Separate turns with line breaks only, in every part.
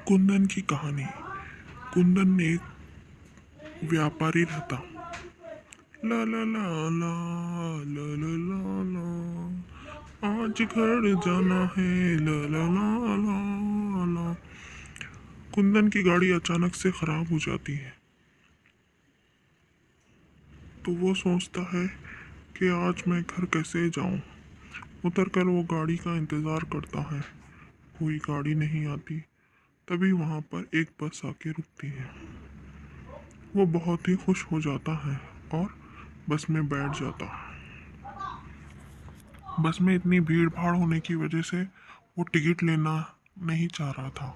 कुंदन की कहानी। कुंदन एक व्यापारी रहता। ला ला ला ला ला ला ला ला, आज घर जाना है। ला ला ला ला ला। कुंदन की गाड़ी अचानक से खराब हो जाती है, तो वो सोचता है कि आज मैं घर कैसे जाऊं। उतरकर वो गाड़ी का इंतज़ार करता है, कोई गाड़ी नहीं आती। तभी वहाँ पर एक बस आके रुकती है। वो बहुत ही खुश हो जाता है और बस में बैठ जाता है। बस में इतनी भीड़ भाड़ होने की वजह से वो टिकट लेना नहीं चाह रहा था।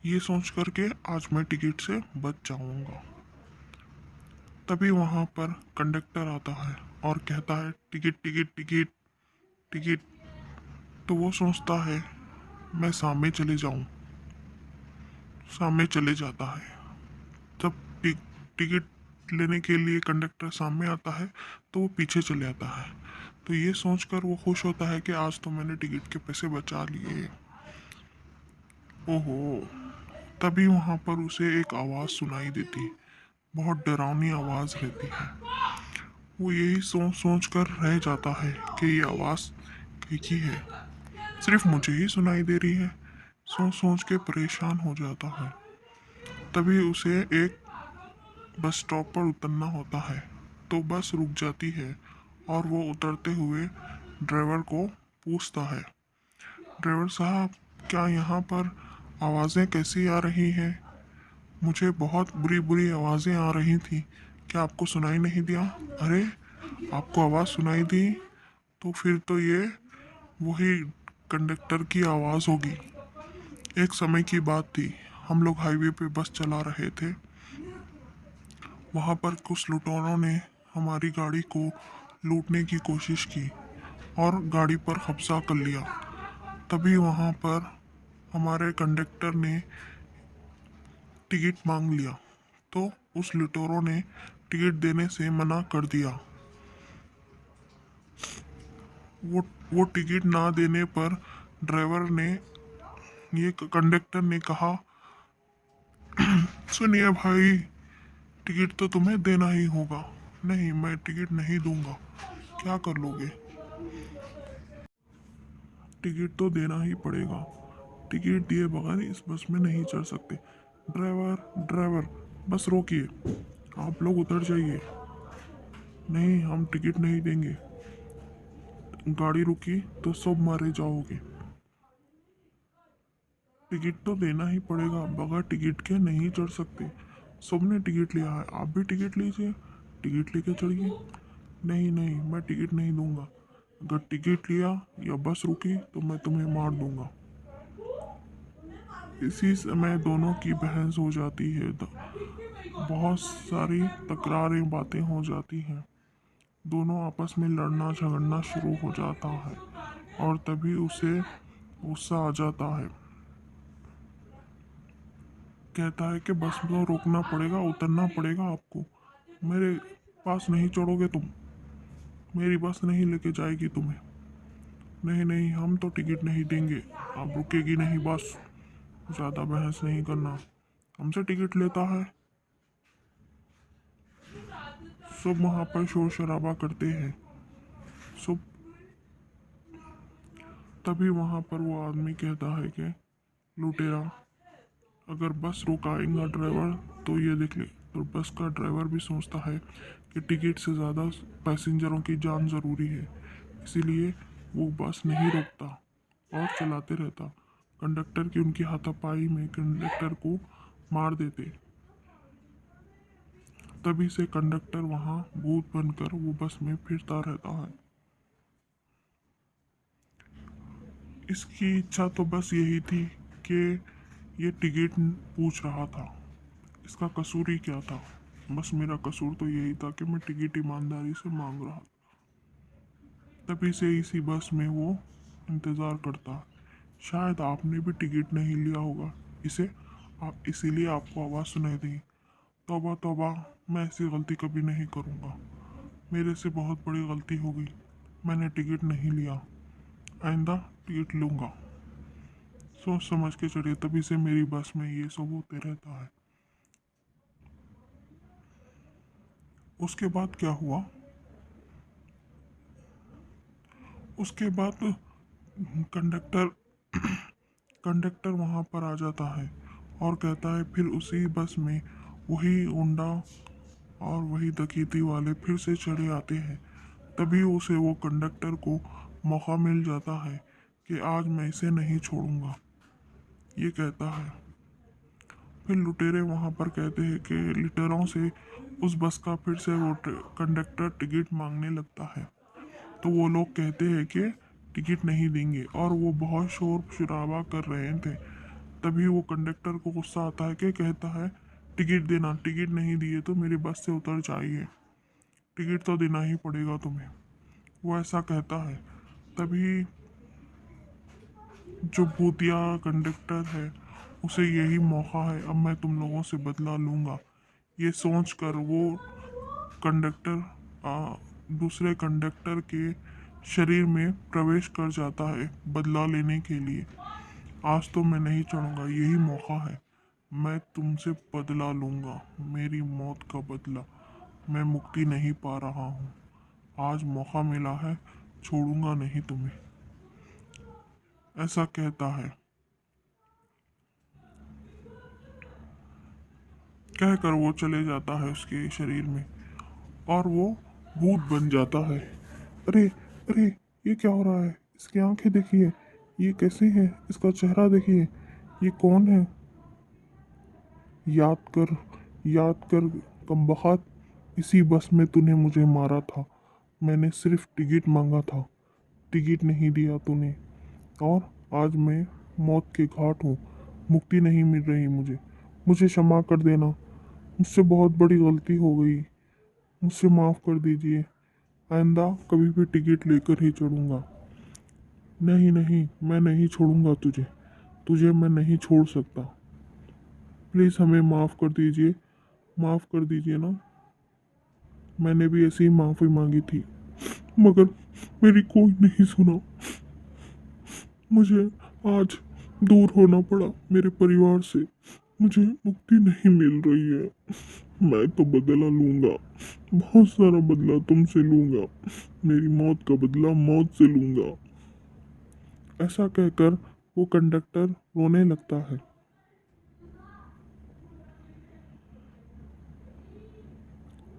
ये सोच कर के आज मैं टिकट से बच जाऊंगा। तभी वहाँ पर कंडक्टर आता है और कहता है, टिकट टिकट टिकट टिकट। तो वो सोचता है मैं सामने चले जाऊं। सामने चले जाता है। जब टिकट लेने के लिए कंडक्टर सामने आता है तो वो पीछे चले आता है। तो ये सोचकर वो खुश होता है कि आज तो मैंने टिकट के पैसे बचा लिए। ओहो। तभी वहां पर उसे एक आवाज़ सुनाई देती है। बहुत डरावनी आवाज़ रहती है। वो यही सोच सोच कर रह जाता है कि ये आवाज़ किसकी है। सिर्फ मुझे ही सुनाई दे रही है। सोच सोच के परेशान हो जाता है। तभी उसे एक बस स्टॉप पर उतरना होता है। तो बस रुक जाती है और वो उतरते हुए ड्राइवर को पूछता है, ड्राइवर साहब, क्या यहाँ पर आवाज़ें कैसी आ रही हैं? मुझे बहुत बुरी बुरी आवाज़ें आ रही थी। क्या आपको सुनाई नहीं दिया? अरे, आपको आवाज़ सुनाई दी तो फिर तो ये वही कंडक्टर की आवाज़ होगी। एक समय की बात थी, हम लोग हाईवे पे बस चला रहे थे। वहाँ पर कुछ लुटेरों ने हमारी गाड़ी को लूटने की कोशिश की और गाड़ी पर कब्जा कर लिया। तभी वहाँ पर हमारे कंडक्टर ने टिकट मांग लिया, तो उस लुटेरों ने टिकट देने से मना कर दिया। वो टिकट ना देने पर ड्राइवर ने ये कंडक्टर ने कहा, सुनिए भाई, टिकट तो तुम्हें देना ही होगा। नहीं, मैं टिकट नहीं दूंगा। क्या कर लोगे? टिकट तो देना ही पड़ेगा। टिकट दिए बगैर इस बस में नहीं चढ़ सकते। ड्राइवर ड्राइवर, बस रोकिए, आप लोग उतर जाइए। नहीं, हम टिकट नहीं देंगे। गाड़ी रुकी तो सब मारे जाओगे। टिकट तो देना ही पड़ेगा, बगैर टिकट के नहीं चढ़ सकते। सबने टिकट लिया है, आप भी टिकट लीजिए, टिकट लेके चढ़िए। नहीं नहीं, मैं टिकट नहीं दूंगा। अगर टिकट लिया या बस रुकी तो मैं तुम्हें मार दूंगा। इसी समय दोनों की बहस हो जाती है। बहुत सारी तकरारें बातें हो जाती हैं। दोनों आपस में लड़ना झगड़ना शुरू हो जाता है और तभी उसे गुस्सा आ जाता है। कहता है कि बस में रोकना पड़ेगा, उतरना पड़ेगा आपको। मेरे पास नहीं चढ़ोगे तुम, मेरी बस नहीं लेके जाएगी तुम्हें। नहीं नहीं, हम तो टिकट नहीं देंगे, आप रुकेगी नहीं बस। ज़्यादा बहस नहीं करना, हमसे टिकट लेता है। सब वहाँ पर शोर शराबा करते हैं। सब तभी वहाँ पर वो आदमी कहता है कि लुटेरा, अगर बस रुकाएगा ड्राइवर तो ये देख ले। तो बस का ड्राइवर भी सोचता है कि टिकट से ज़्यादा पैसेंजरों की जान ज़रूरी है, इसीलिए वो बस नहीं रोकता और चलाते रहता। कंडक्टर की उनकी हाथापाई में कंडक्टर को मार देते। तभी से कंडक्टर वहाँ भूत बनकर वो बस में फिरता रहता है। इसकी इच्छा तो बस यही थी कि ये टिकट पूछ रहा था। इसका कसूर ही क्या था? बस मेरा कसूर तो यही था कि मैं टिकट ईमानदारी से मांग रहा। तभी से इसी बस में वो इंतज़ार करता। शायद आपने भी टिकट नहीं लिया होगा इसे, आप इसीलिए आपको आवाज़ सुनाई दी। तौबा तौबा, मैं ऐसी गलती कभी नहीं करूँगा। मेरे से बहुत बड़ी गलती हो गई। मैंने टिकट नहीं लिया, आइंदा टिकट लूँगा। सोच समझ के चढ़िए, तभी से मेरी बस में ये सब होते रहता है। उसके बाद क्या हुआ? उसके बाद कंडक्टर कंडक्टर वहाँ पर आ जाता है और कहता है फिर उसी बस में वही गुंडा और वही डकैती वाले फिर से चढ़े आते हैं। तभी उसे वो कंडक्टर को मौका मिल जाता है कि आज मैं इसे नहीं छोड़ूंगा, ये कहता है। फिर लुटेरे वहाँ पर कहते हैं कि लुटेरों से उस बस का फिर से वो कंडक्टर टिकट मांगने लगता है। तो वो लोग कहते हैं कि टिकट नहीं देंगे और वो बहुत शोर शराबा कर रहे थे। तभी वो कंडक्टर को गुस्सा आता है कि कहता है टिकट देना, टिकट नहीं दिए तो मेरी बस से उतर जाइए, टिकट तो देना ही पड़ेगा तुम्हें, वो ऐसा कहता है। तभी जो भूतिया कंडक्टर है उसे यही मौका है, अब मैं तुम लोगों से बदला लूँगा, ये सोच कर वो कंडक्टर दूसरे कंडक्टर के शरीर में प्रवेश कर जाता है बदला लेने के लिए। आज तो मैं नहीं चढ़ूंगा, यही मौका है, मैं तुमसे बदला लूंगा, मेरी मौत का बदला। मैं मुक्ति नहीं पा रहा हूँ, आज मौका मिला है, छोड़ूंगा नहीं तुम्हें, ऐसा कहता है। कहकर वो चले जाता है उसके शरीर में और वो भूत बन जाता है। अरे अरे, ये क्या हो रहा है? इसकी आंखें देखिए, ये कैसे है? इसका चेहरा देखिए, ये कौन है? याद कर, याद कर कमबख्त, इसी बस में तूने मुझे मारा था, मैंने सिर्फ टिकट मांगा था, टिकट नहीं दिया तूने, और आज मैं मौत के घाट हूँ, मुक्ति नहीं मिल रही मुझे, मुझे क्षमा कर देना, मुझसे बहुत बड़ी गलती हो गई, मुझसे माफ़ कर दीजिए, आइंदा कभी भी टिकट लेकर ही चढ़ूँगा। नहीं नहीं, मैं नहीं छोड़ूंगा तुझे, तुझे मैं नहीं छोड़ सकता, प्लीज़ हमें माफ़ कर दीजिए, माफ़ कर दीजिए ना, मैंने भी ऐसी ही माफ़ी मांगी थी, मगर मेरी कोई नहीं सुना, मुझे आज दूर होना पड़ा मेरे परिवार से, मुझे मुक्ति नहीं मिल रही है, मैं तो बदला लूँगा, बहुत सारा बदला तुमसे लूँगा, मेरी मौत का बदला मौत से लूँगा। ऐसा कहकर वो कंडक्टर रोने लगता है।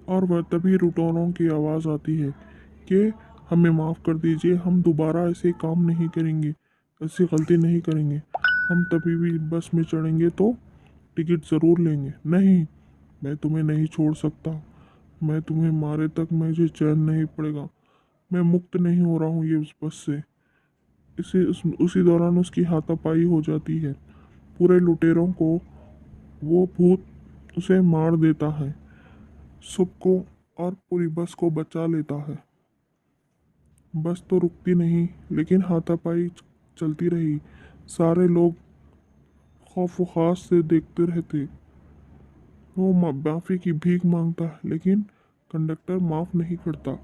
और वह तभी लुटेरों की आवाज़ आती है कि हमें माफ़ कर दीजिए, हम दोबारा ऐसे काम नहीं करेंगे, ऐसी गलती नहीं करेंगे, हम तभी भी बस में चढ़ेंगे तो टिकट ज़रूर लेंगे। नहीं, मैं तुम्हें नहीं छोड़ सकता, मैं तुम्हें मारे तक मुझे चैन नहीं पड़ेगा, मैं मुक्त नहीं हो रहा हूँ ये उस बस से। उसी दौरान उसकी हाथापाई हो जाती है, पूरे लुटेरों को वो भूत उसे मार देता है, सबको और पूरी बस को बचा लेता है। बस तो रुकती नहीं, लेकिन हाथापाई चलती रही, सारे लोग खौफ व खास से देखते रहते। वो माफ़ी की भीख मांगता है, लेकिन कंडक्टर माफ़ नहीं करता।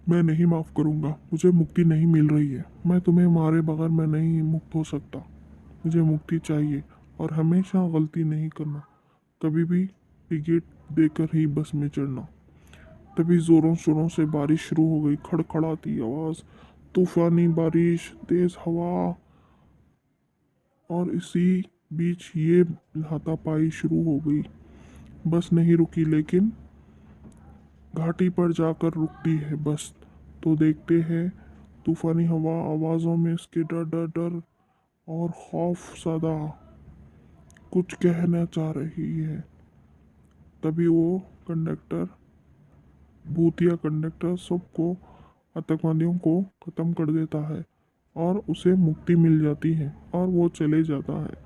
मैं नहीं माफ़ करूँगा, मुझे मुक्ति नहीं मिल रही है, मैं तुम्हें मारे बगैर मैं नहीं मुक्त हो सकता, मुझे मुक्ति चाहिए, और हमेशा गलती नहीं करना, कभी भी टिकट देकर ही बस में चढ़ना। तभी जोरों शोरों से बारिश शुरू हो गई, खड़खड़ाती आवाज़, तूफानी बारिश, तेज हवा, और इसी बीच ये हाथापाई शुरू हो गई। बस नहीं रुकी, लेकिन घाटी पर जाकर रुकती है बस। तो देखते हैं तूफानी हवा आवाज़ों में उसके डर डर डर और खौफ ज़्यादा कुछ कहना चाह रही है। तभी वो कंडक्टर, भूतिया कंडक्टर, सबको, आतंकवादियों को ख़त्म कर देता है और उसे मुक्ति मिल जाती है और वो चले जाता है।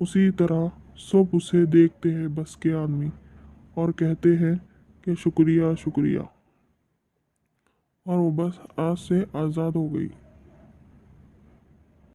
उसी तरह सब उसे देखते हैं बस के आदमी और कहते हैं कि शुक्रिया शुक्रिया, और वो बस आज से आज़ाद हो गई।